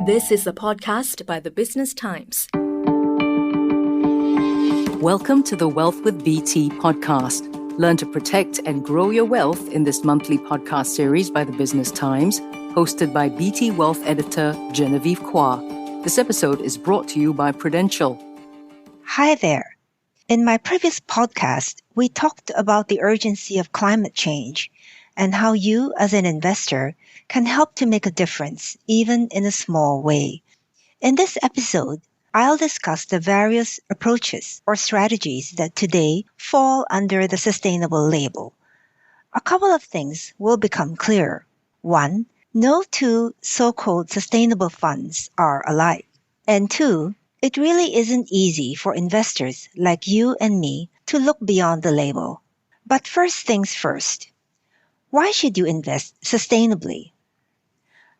This is a podcast by the Business Times. Welcome to the Wealth with BT podcast. Learn to protect and grow your wealth in this monthly podcast series by the Business Times, hosted by BT Wealth editor Genevieve Cua. This episode is brought to you by Prudential. Hi there. In my previous podcast, we talked about the urgency of climate change and how you, as an investor, can help to make a difference, even in a small way. In this episode, I'll discuss the various approaches or strategies that today fall under the sustainable label. A couple of things will become clear. One, no two so-called sustainable funds are alike. And two, it really isn't easy for investors like you and me to look beyond the label. But first things first, why should you invest sustainably?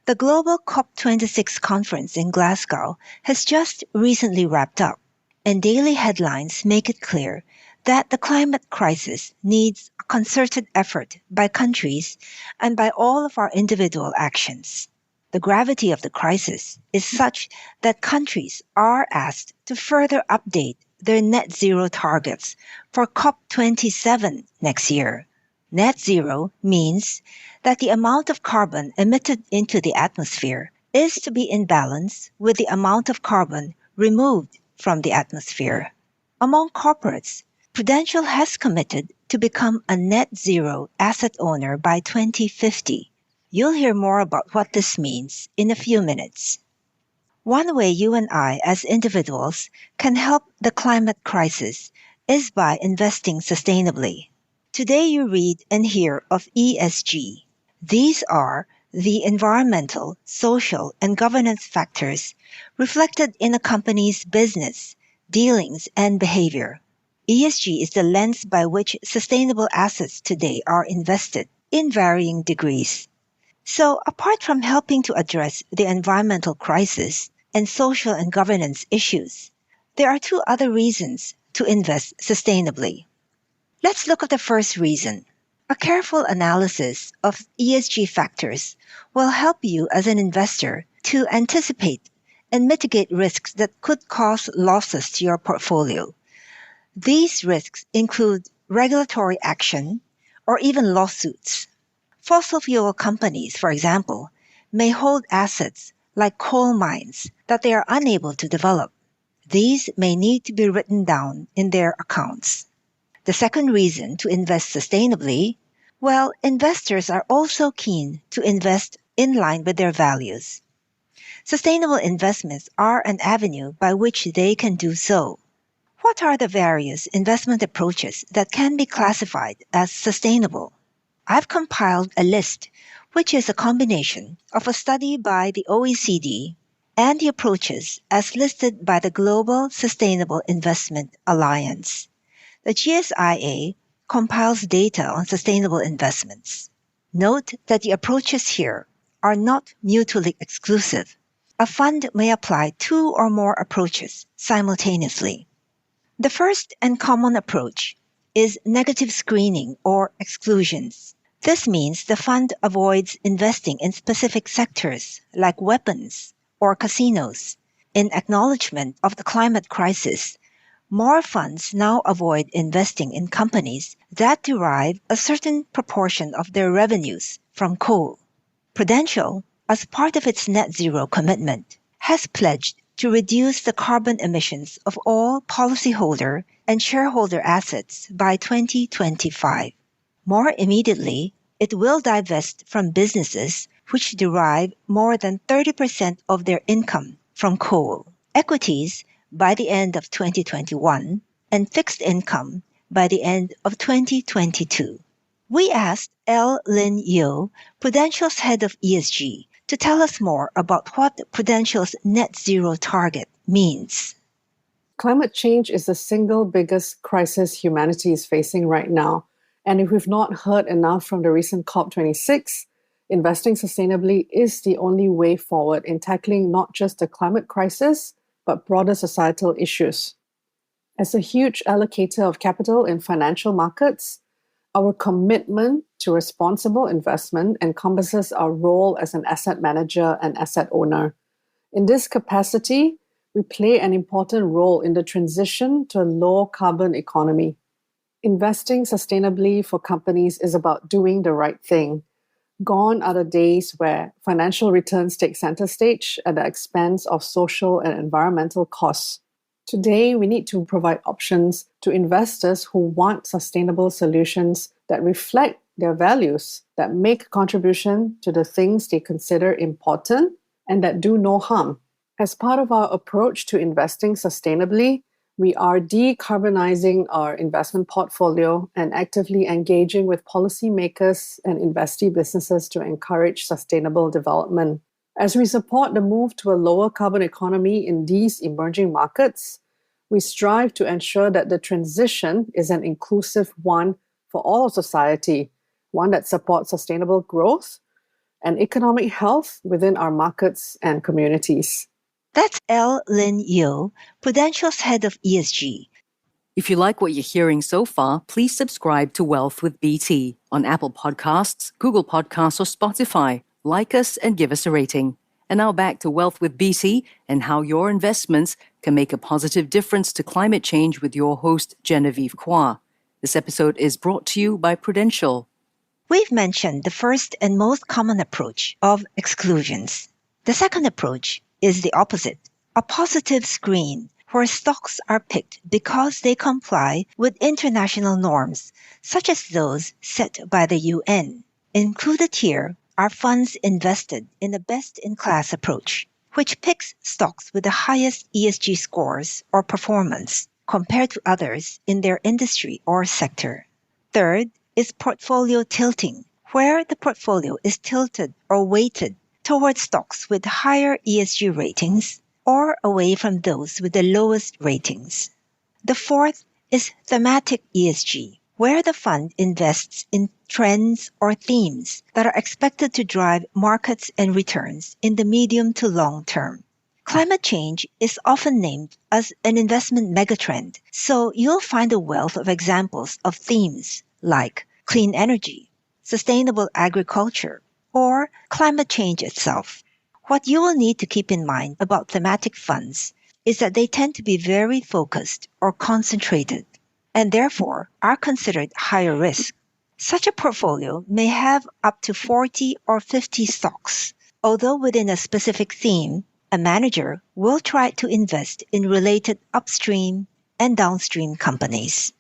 The global COP26 conference in Glasgow has just recently wrapped up, and daily headlines make it clear that the climate crisis needs a concerted effort by countries and by all of our individual actions. The gravity of the crisis is such that countries are asked to further update their net zero targets for COP27 next year. Net zero means that the amount of carbon emitted into the atmosphere is to be in balance with the amount of carbon removed from the atmosphere. Among corporates, Prudential has committed to become a net zero asset owner by 2050. You'll hear more about what this means in a few minutes. One way you and I as individuals can help the climate crisis is by investing sustainably. Today you read and hear of ESG. These are the environmental, social, and governance factors reflected in a company's business, dealings, and behavior. ESG is the lens by which sustainable assets today are invested in varying degrees. So, apart from helping to address the environmental crisis and social and governance issues, there are two other reasons to invest sustainably. Let's look at the first reason. A careful analysis of ESG factors will help you as an investor to anticipate and mitigate risks that could cause losses to your portfolio. These risks include regulatory action or even lawsuits. Fossil fuel companies, for example, may hold assets like coal mines that they are unable to develop. These may need to be written down in their accounts. The second reason to invest sustainably, well, investors are also keen to invest in line with their values. Sustainable investments are an avenue by which they can do so. What are the various investment approaches that can be classified as sustainable? I've compiled a list, which is a combination of a study by the OECD and the approaches as listed by the Global Sustainable Investment Alliance. The GSIA compiles data on sustainable investments. Note that the approaches here are not mutually exclusive. A fund may apply two or more approaches simultaneously. The first and common approach is negative screening or exclusions. This means the fund avoids investing in specific sectors like weapons or casinos. In acknowledgement of the climate crisis, more funds now avoid investing in companies that derive a certain proportion of their revenues from coal. Prudential, as part of its net zero commitment, has pledged to reduce the carbon emissions of all policyholder and shareholder assets by 2025. More immediately, it will divest from businesses which derive more than 30% of their income from coal. Equities by the end of 2021, and fixed income by the end of 2022. We asked Lynn Yeoh, Prudential's head of ESG, to tell us more about what Prudential's net zero target means. Climate change is the single biggest crisis humanity is facing right now. And if we've not heard enough from the recent COP26, investing sustainably is the only way forward in tackling not just the climate crisis, but broader societal issues. As a huge allocator of capital in financial markets, our commitment to responsible investment encompasses our role as an asset manager and asset owner. In this capacity, we play an important role in the transition to a low carbon economy. Investing sustainably for companies is about doing the right thing. Gone are the days where financial returns take center stage at the expense of social and environmental costs. Today, we need to provide options to investors who want sustainable solutions that reflect their values, that make a contribution to the things they consider important, and that do no harm. As part of our approach to investing sustainably, we are decarbonizing our investment portfolio and actively engaging with policymakers and investee businesses to encourage sustainable development. As we support the move to a lower carbon economy in these emerging markets, we strive to ensure that the transition is an inclusive one for all of society, one that supports sustainable growth and economic health within our markets and communities. That's Lynn Yeoh, Prudential's head of ESG. If you like what you're hearing so far, please subscribe to Wealth with BT on Apple Podcasts, Google Podcasts, or Spotify. Like us and give us a rating. And now back to Wealth with BT and how your investments can make a positive difference to climate change with your host, Genevieve Cua. This episode is brought to you by Prudential. We've mentioned the first and most common approach of exclusions. The second approach is the opposite, a positive screen, where stocks are picked because they comply with international norms, such as those set by the UN. Included here are funds invested in a best-in-class approach, which picks stocks with the highest ESG scores or performance compared to others in their industry or sector. Third is portfolio tilting, where the portfolio is tilted or weighted towards stocks with higher ESG ratings or away from those with the lowest ratings. The fourth is thematic ESG, where the fund invests in trends or themes that are expected to drive markets and returns in the medium to long term. Climate change is often named as an investment megatrend, so you'll find a wealth of examples of themes like clean energy, sustainable agriculture, or climate change itself. What you will need to keep in mind about thematic funds is that they tend to be very focused or concentrated, and therefore are considered higher risk. Such a portfolio may have up to 40 or 50 stocks, although within a specific theme, a manager will try to invest in related upstream and downstream companies.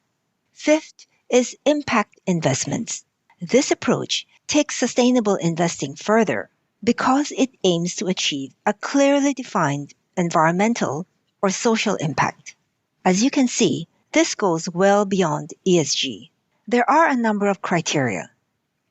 Fifth is impact investments. This approach takes sustainable investing further because it aims to achieve a clearly defined environmental or social impact. As you can see, this goes well beyond ESG. There are a number of criteria.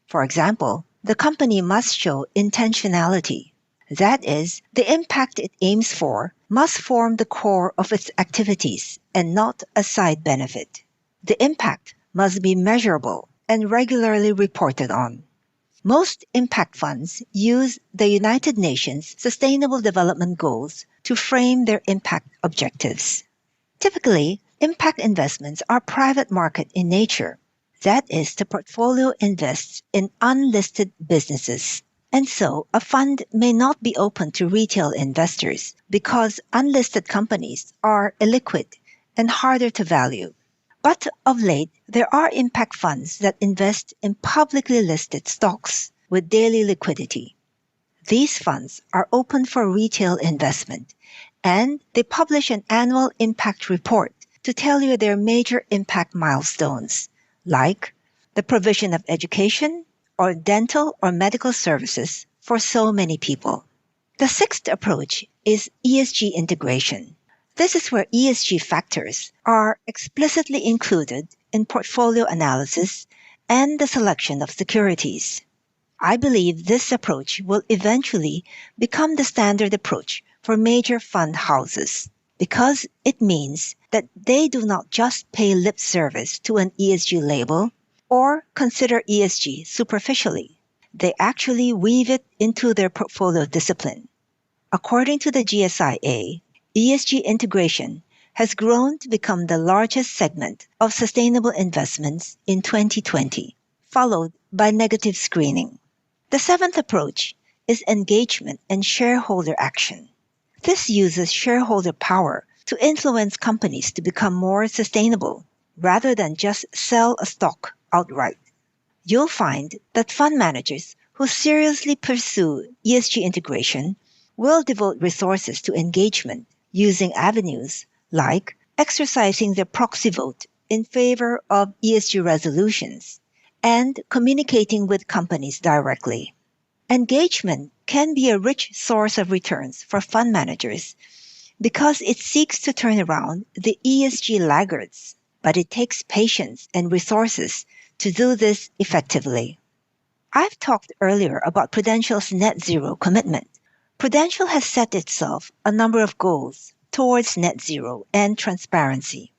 For example, the company must show intentionality. That is, the impact it aims for must form the core of its activities and not a side benefit. The impact must be measurable and regularly reported on. Most impact funds use the United Nations Sustainable Development Goals to frame their impact objectives. Typically, impact investments are private market in nature. That is, the portfolio invests in unlisted businesses. And so, a fund may not be open to retail investors because unlisted companies are illiquid and harder to value. But of late, there are impact funds that invest in publicly listed stocks with daily liquidity. These funds are open for retail investment, and they publish an annual impact report to tell you their major impact milestones, like the provision of education or dental or medical services for so many people. The sixth approach is ESG integration. This is where ESG factors are explicitly included in portfolio analysis and the selection of securities. I believe this approach will eventually become the standard approach for major fund houses because it means that they do not just pay lip service to an ESG label or consider ESG superficially. They actually weave it into their portfolio discipline. According to the GSIA, ESG integration has grown to become the largest segment of sustainable investments in 2020, followed by negative screening. The seventh approach is engagement and shareholder action. This uses shareholder power to influence companies to become more sustainable rather than just sell a stock outright. You'll find that fund managers who seriously pursue ESG integration will devote resources to engagement using avenues like exercising their proxy vote in favor of ESG resolutions and communicating with companies directly. Engagement can be a rich source of returns for fund managers because it seeks to turn around the ESG laggards, but it takes patience and resources to do this effectively. I've talked earlier about Prudential's net zero commitment. Prudential has set itself a number of goals towards net zero and transparency.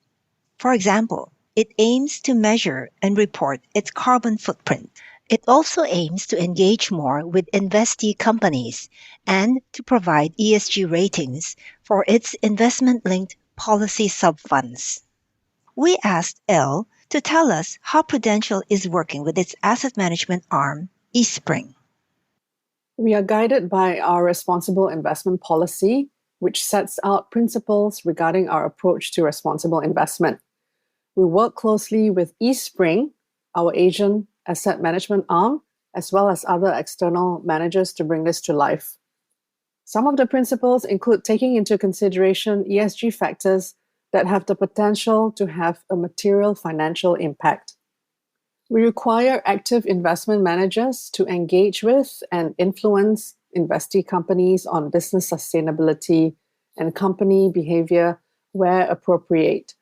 For example, it aims to measure and report its carbon footprint. It also aims to engage more with investee companies and to provide ESG ratings for its investment-linked policy sub-funds. We asked Elle to tell us how Prudential is working with its asset management arm, eSpring. We are guided by our responsible investment policy, which sets out principles regarding our approach to responsible investment. We work closely with eSpring, our Asian asset management arm, as well as other external managers to bring this to life. Some of the principles include taking into consideration ESG factors that have the potential to have a material financial impact. We require active investment managers to engage with and influence investee companies on business sustainability and company behavior where appropriate.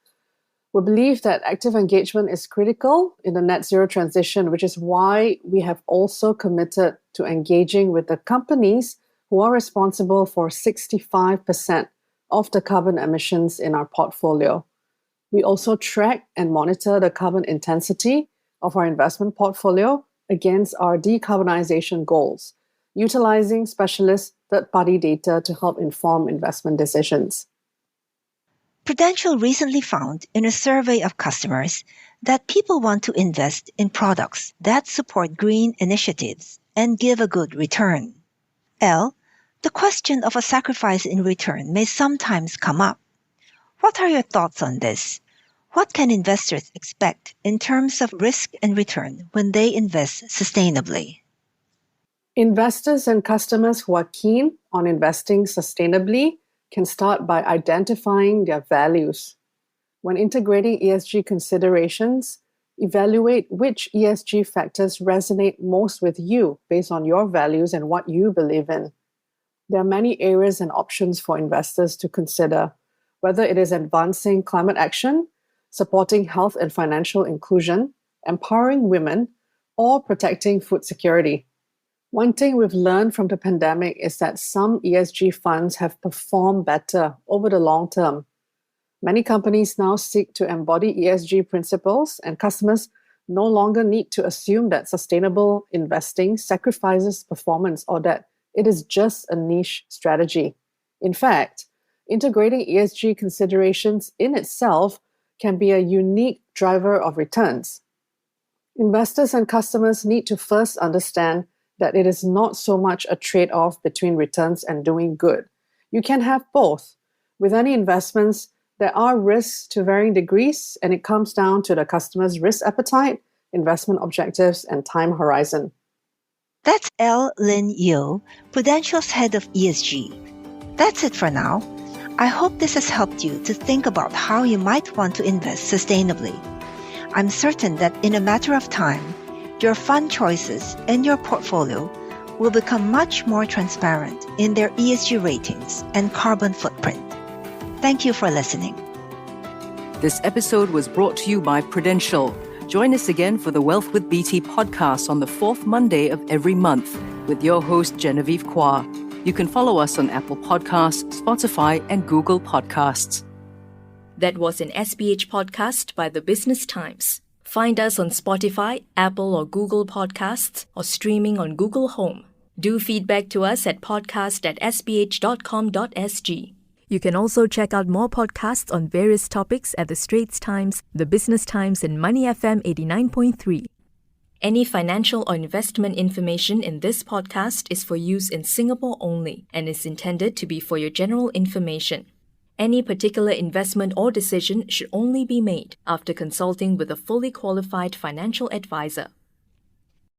We believe that active engagement is critical in the net zero transition, which is why we have also committed to engaging with the companies who are responsible for 65% of the carbon emissions in our portfolio. We also track and monitor the carbon intensity of our investment portfolio against our decarbonization goals, utilizing specialist third-party data to help inform investment decisions. Prudential recently found in a survey of customers that people want to invest in products that support green initiatives and give a good return. Elle, the question of a sacrifice in return may sometimes come up. What are your thoughts on this? What can investors expect in terms of risk and return when they invest sustainably? Investors and customers who are keen on investing sustainably can start by identifying their values. When integrating ESG considerations, evaluate which ESG factors resonate most with you based on your values and what you believe in. There are many areas and options for investors to consider, whether it is advancing climate action, supporting health and financial inclusion, empowering women, or protecting food security. One thing we've learned from the pandemic is that some ESG funds have performed better over the long term. Many companies now seek to embody ESG principles, and customers no longer need to assume that sustainable investing sacrifices performance or that it is just a niche strategy. In fact, integrating ESG considerations in itself can be a unique driver of returns. Investors and customers need to first understand that it is not so much a trade-off between returns and doing good. You can have both. With any investments, there are risks to varying degrees, and it comes down to the customer's risk appetite, investment objectives, and time horizon. That's Lynn Yeoh, Prudential's head of ESG. That's it for now. I hope this has helped you to think about how you might want to invest sustainably. I'm certain that in a matter of time, your fund choices and your portfolio will become much more transparent in their ESG ratings and carbon footprint. Thank you for listening. This episode was brought to you by Prudential. Join us again for the Wealth with BT podcast on the fourth Monday of every month with your host, Genevieve Cua. You can follow us on Apple Podcasts, Spotify, and Google Podcasts. That was an SPH podcast by the Business Times. Find us on Spotify, Apple or Google Podcasts, or streaming on Google Home. Do feedback to us at podcast@sph.com.sg. You can also check out more podcasts on various topics at The Straits Times, The Business Times, and Money FM 89.3. Any financial or investment information in this podcast is for use in Singapore only and is intended to be for your general information. Any particular investment or decision should only be made after consulting with a fully qualified financial advisor.